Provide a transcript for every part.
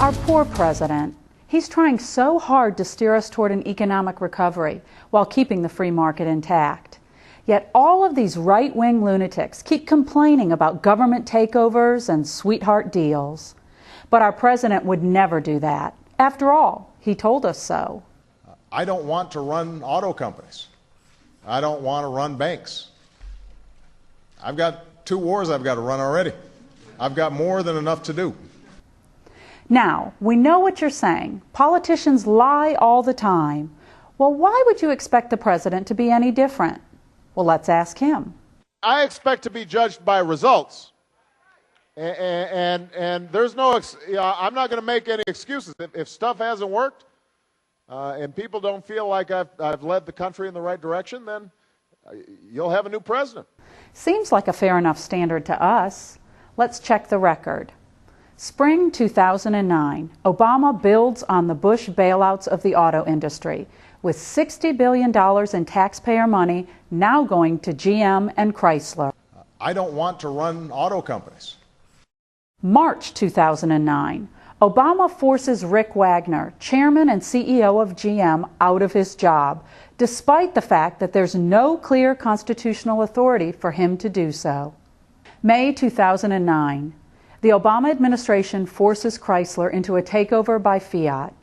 Our poor president. He's trying so hard to steer us toward an economic recovery while keeping the free market intact. Yet all of these right-wing lunatics keep complaining about government takeovers and sweetheart deals. But our president would never do that. After all, he told us so. I don't want to run auto companies. I don't want to run banks. I've got 2 wars I've got to run already. I've got more than enough to do. Now, we know what you're saying. Politicians lie all the time. Well, why would you expect the president to be any different? Well, let's ask him. I expect to be judged by results. And there's no, I'm not going to make any excuses. If stuff hasn't worked and people don't feel like I've led the country in the right direction, then you'll have a new president. Seems like a fair enough standard to us. Let's check the record. Spring 2009, Obama builds on the Bush bailouts of the auto industry, with $60 billion in taxpayer money now going to GM and Chrysler. I don't want to run auto companies. March 2009, Obama forces Rick Wagner, chairman and CEO of GM, out of his job, despite the fact that there's no clear constitutional authority for him to do so. May 2009, the Obama administration forces Chrysler into a takeover by Fiat.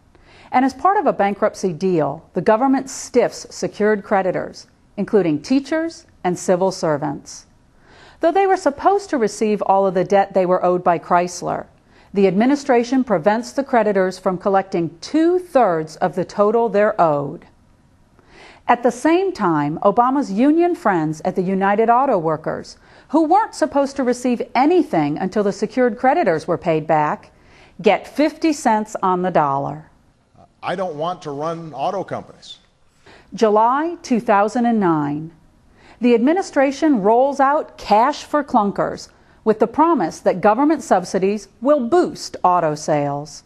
And as part of a bankruptcy deal, the government stiffs secured creditors, including teachers and civil servants. Though they were supposed to receive all of the debt they were owed by Chrysler, the administration prevents the creditors from collecting 2/3 of the total they're owed. At the same time, Obama's union friends at the United Auto Workers, who weren't supposed to receive anything until the secured creditors were paid back, get 50 cents on the dollar. I don't want to run auto companies. July 2009. The administration rolls out cash for clunkers with the promise that government subsidies will boost auto sales.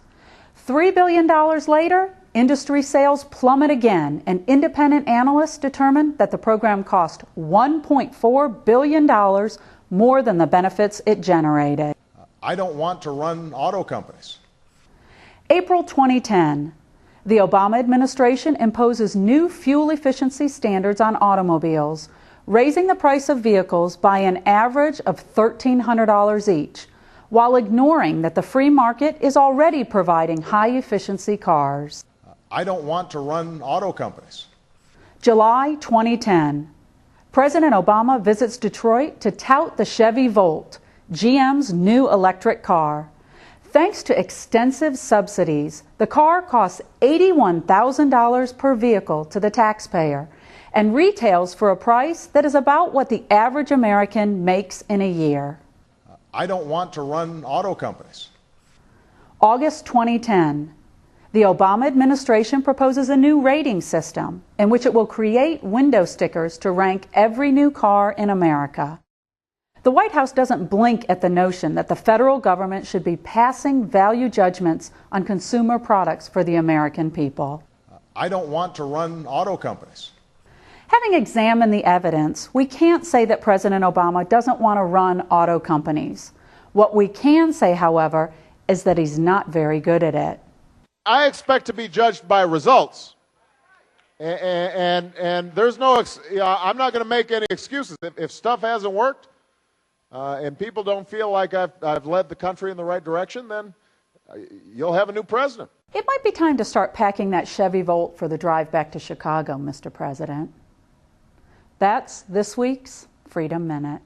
$3 billion later, industry sales plummet again, and independent analysts determined that the program cost $1.4 billion more than the benefits it generated. I don't want to run auto companies. April 2010. The Obama administration imposes new fuel efficiency standards on automobiles, raising the price of vehicles by an average of $1,300 each, while ignoring that the free market is already providing high-efficiency cars. I don't want to run auto companies. July 2010. President Obama visits Detroit to tout the Chevy Volt, GM's new electric car. Thanks to extensive subsidies, the car costs $81,000 per vehicle to the taxpayer and retails for a price that is about what the average American makes in a year. I don't want to run auto companies. August 2010. The Obama administration proposes a new rating system in which it will create window stickers to rank every new car in America. The White House doesn't blink at the notion that the federal government should be passing value judgments on consumer products for the American people. I don't want to run auto companies. Having examined the evidence, we can't say that President Obama doesn't want to run auto companies. What we can say, however, is that he's not very good at it. I expect to be judged by results. And there's no, I'm not going to make any excuses. If stuff hasn't worked and people don't feel like I've led the country in the right direction, then you'll have a new president. It might be time to start packing that Chevy Volt for the drive back to Chicago, Mr. President. That's this week's Freedom Minute.